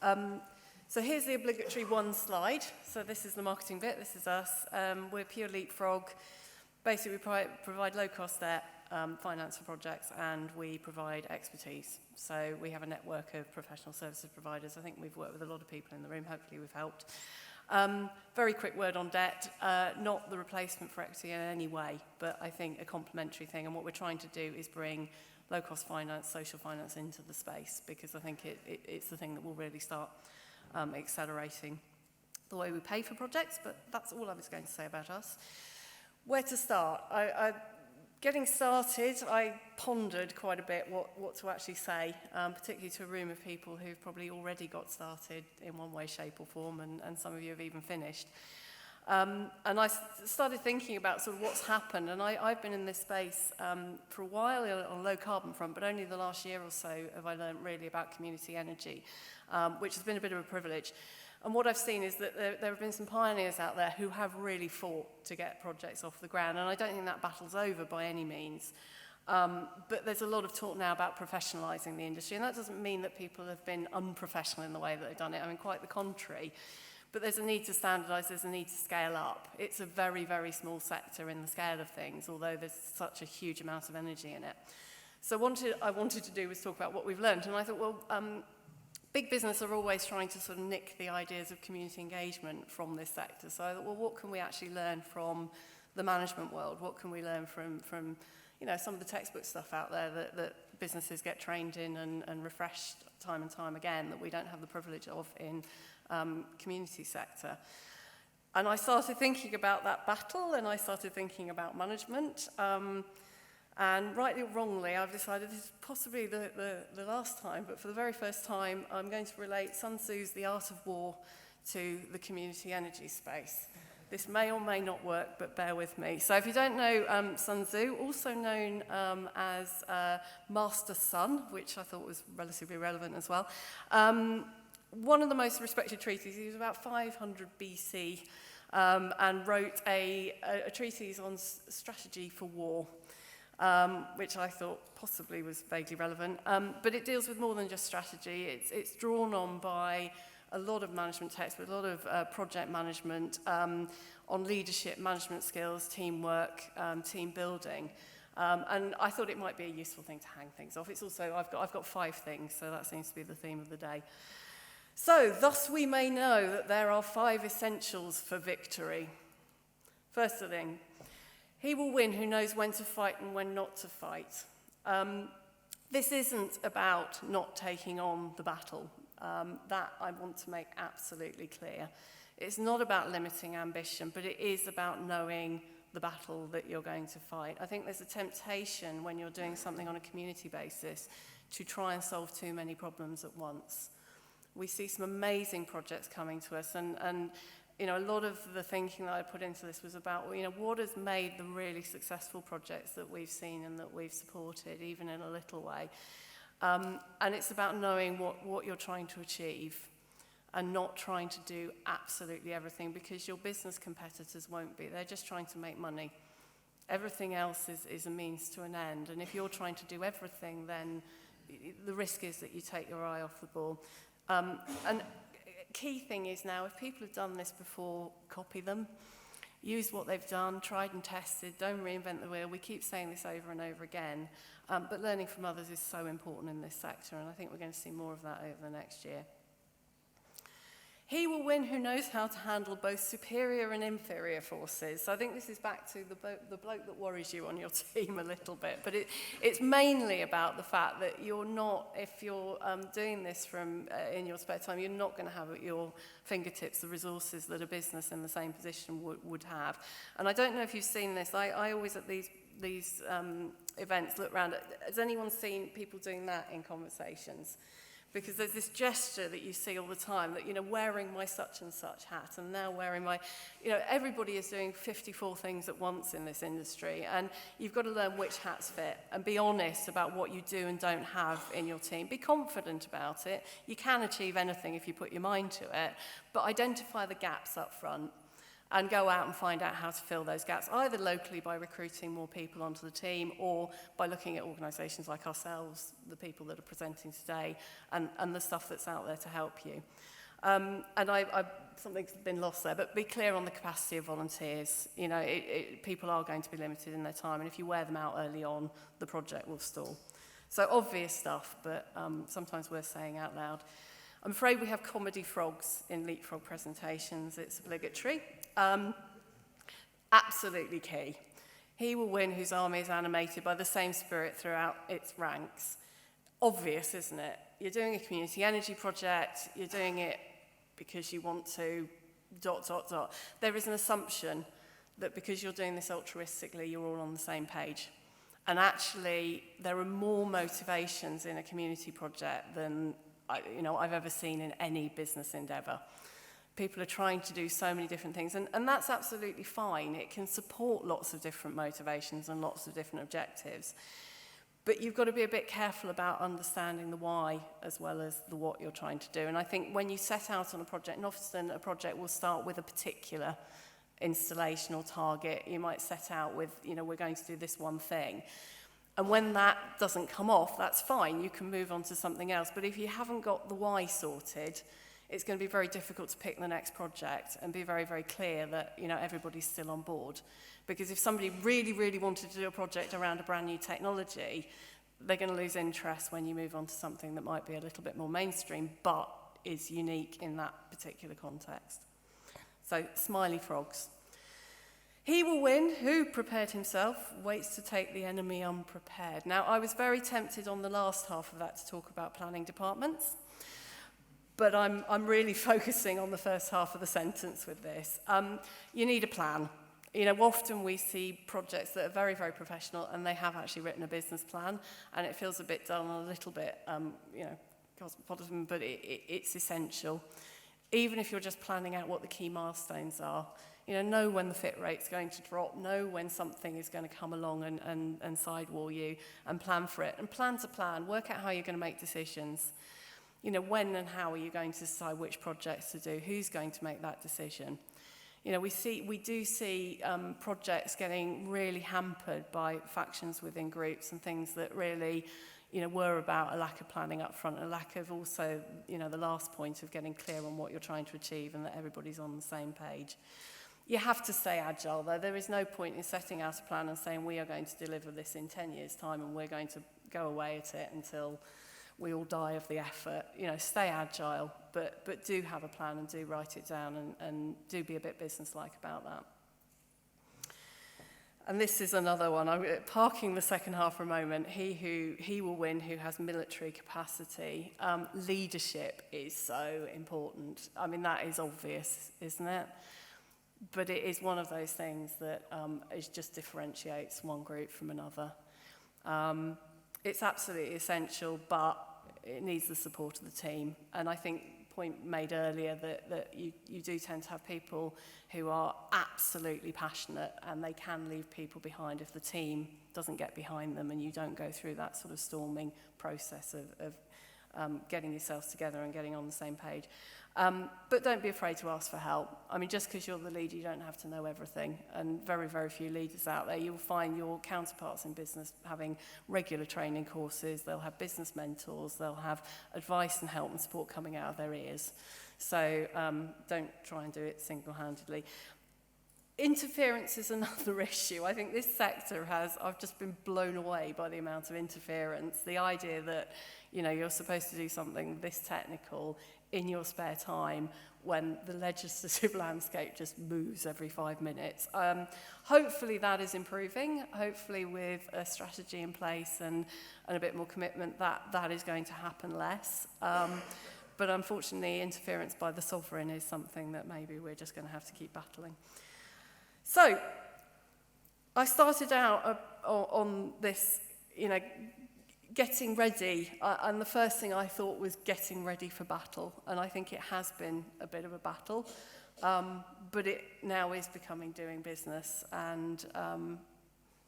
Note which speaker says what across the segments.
Speaker 1: So here's the obligatory one slide. So this is the marketing bit, this is us. We're Pure Leapfrog. Basically, we provide low-cost debt, finance for projects, and we provide expertise. So we have a network of professional services providers. I think we've worked with a lot of people in the room. Hopefully we've helped. Very quick word on debt, not the replacement for equity in any way, but I think a complementary thing. And what we're trying to do is bring low-cost finance, social finance into the space, because I think it's the thing that will really start accelerating the way we pay for projects. But that's all I was going to say about us. Where to start? Getting started, I pondered quite a bit what to actually say, particularly to a room of people who've probably already got started in one way, shape or form, and some of you have even finished. And I started thinking about sort of what's happened, and I've been in this space for a while on a low carbon front, but only the last year or so have I learned really about community energy, which has been a bit of a privilege. And what I've seen is that there have been some pioneers out there who have really fought to get projects off the ground, and I don't think that battle's over by any means. But there's a lot of talk now about professionalising the industry, and that doesn't mean that people have been unprofessional in the way that they've done it. I mean, quite the contrary. But there's a need to standardise, there's a need to scale up. It's a very, very small sector in the scale of things, although there's such a huge amount of energy in it. So what I wanted to do was talk about what we've learned, and I thought, well, big business are always trying to sort of nick the ideas of community engagement from this sector. So I thought, well, what can we actually learn from the management world? What can we learn from you know, some of the textbook stuff out there that businesses get trained in and refreshed time and time again that we don't have the privilege of in community sector? And I started thinking about that battle, and I started thinking about management. And rightly or wrongly, I've decided this is possibly the last time, but for the very first time, I'm going to relate Sun Tzu's The Art of War to the community energy space. This may or may not work, but bear with me. So if you don't know Sun Tzu, also known as Master Sun, which I thought was relatively relevant as well, one of the most respected treatises, he was about 500 BC, and wrote a treatise on strategy for war. Which I thought possibly was vaguely relevant. But it deals with more than just strategy. It's drawn on by a lot of management texts, but a lot of project management, on leadership, management skills, teamwork, team building. And I thought it might be a useful thing to hang things off. It's also, I've got 5 things, so that seems to be the theme of the day. So, thus we may know that there are 5 essentials for victory. First thing, he will win who knows when to fight and when not to fight. This isn't about not taking on the battle. That I want to make absolutely clear. It's not about limiting ambition, but it is about knowing the battle that you're going to fight. I think there's a temptation when you're doing something on a community basis to try and solve too many problems at once. We see some amazing projects coming to us, and you know, a lot of the thinking that I put into this was about, you know, what has made the really successful projects that we've seen and that we've supported, even in a little way. And it's about knowing what you're trying to achieve and not trying to do absolutely everything, because your business competitors won't be. They're just trying to make money. Everything else is a means to an end. And if you're trying to do everything, then the risk is that you take your eye off the ball. And key thing is now, if people have done this before, copy them. Use what they've done, tried and tested, don't reinvent the wheel. We keep saying this over and over again, but learning from others is so important in this sector, and I think we're going to see more of that over the next year. He will win who knows how to handle both superior and inferior forces. So I think this is back to the bloke that worries you on your team a little bit, but it's mainly about the fact that you're not, if you're doing this from in your spare time, you're not going to have at your fingertips the resources that a business in the same position would have. And I don't know if you've seen this. I always at these events look around. Has anyone seen people doing that in conversations? Because there's this gesture that you see all the time that, you know, wearing my such and such hat and now wearing my, you know, everybody is doing 54 things at once in this industry, and you've got to learn which hats fit and be honest about what you do and don't have in your team. Be confident about it. You can achieve anything if you put your mind to it, but identify the gaps up front and go out and find out how to fill those gaps, either locally by recruiting more people onto the team or by looking at organisations like ourselves, the people that are presenting today, and the stuff that's out there to help you. And something's been lost there, but be clear on the capacity of volunteers. You know, people are going to be limited in their time, and if you wear them out early on, the project will stall. So obvious stuff, but sometimes worth saying out loud. I'm afraid we have comedy frogs in Leapfrog presentations. It's obligatory. Absolutely key. He will win whose army is animated by the same spirit throughout its ranks. Obvious, isn't it? You're doing a community energy project, you're doing it because you want to ... There is an assumption that because you're doing this altruistically, you're all on the same page. And actually, there are more motivations in a community project than I've ever seen in any business endeavour. People are trying to do so many different things, and that's absolutely fine. It can support lots of different motivations and lots of different objectives. But you've got to be a bit careful about understanding the why as well as the what you're trying to do. And I think when you set out on a project, and often a project will start with a particular installation or target. You might set out with, we're going to do this one thing. And when that doesn't come off, that's fine. You can move on to something else. But if you haven't got the why sorted, it's going to be very difficult to pick the next project and be very, very clear that, everybody's still on board. Because if somebody really, really wanted to do a project around a brand new technology, they're going to lose interest when you move on to something that might be a little bit more mainstream, but is unique in that particular context. So, smiley frogs. He will win who prepared himself, waits to take the enemy unprepared. Now, I was very tempted on the last half of that to talk about planning departments, but I'm really focusing on the first half of the sentence with this. You need a plan. Often we see projects that are very, very professional and they have actually written a business plan, and it feels a bit dull and a little bit, cosmopolitan, but it's essential. Even if you're just planning out what the key milestones are, know when the fit rate's going to drop, know when something is going to come along and sidewall you, and plan for it. And plan to plan, work out how you're going to make decisions. When and how are you going to decide which projects to do? Who's going to make that decision? We do see projects getting really hampered by factions within groups and things that really, were about a lack of planning up front, a lack of also, the last point of getting clear on what you're trying to achieve and that everybody's on the same page. You have to stay agile, though. There is no point in setting out a plan and saying we are going to deliver this in 10 years' time and we're going to go away at it until we all die of the effort. Stay agile, but do have a plan and do write it down and do be a bit businesslike about that. And this is another one. Parking the second half for a moment. He will win who has military capacity. Leadership is so important. I mean, that is obvious, isn't it? But it is one of those things that just differentiates one group from another. It's absolutely essential, but it needs the support of the team. And I think point made earlier that you do tend to have people who are absolutely passionate and they can leave people behind if the team doesn't get behind them and you don't go through that sort of storming process of getting yourselves together and getting on the same page. But don't be afraid to ask for help. I mean, just because you're the leader, you don't have to know everything. And very, very few leaders out there. You'll find your counterparts in business having regular training courses. They'll have business mentors. They'll have advice and help and support coming out of their ears. So don't try and do it single-handedly. Interference is another issue. I think this sector I've just been blown away by the amount of interference. The idea that, you're supposed to do something this technical in your spare time when the legislative landscape just moves every 5 minutes. Hopefully that is improving. Hopefully with a strategy in place and a bit more commitment, that is going to happen less. But unfortunately, interference by the sovereign is something that maybe we're just going to have to keep battling. So, I started out on this, getting ready, and the first thing I thought was getting ready for battle, and I think it has been a bit of a battle, but it now is becoming doing business, and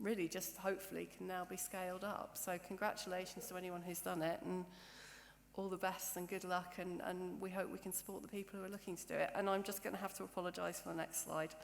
Speaker 1: really just hopefully can now be scaled up. So congratulations to anyone who's done it, and all the best and good luck, and we hope we can support the people who are looking to do it. And I'm just going to have to apologise for the next slide.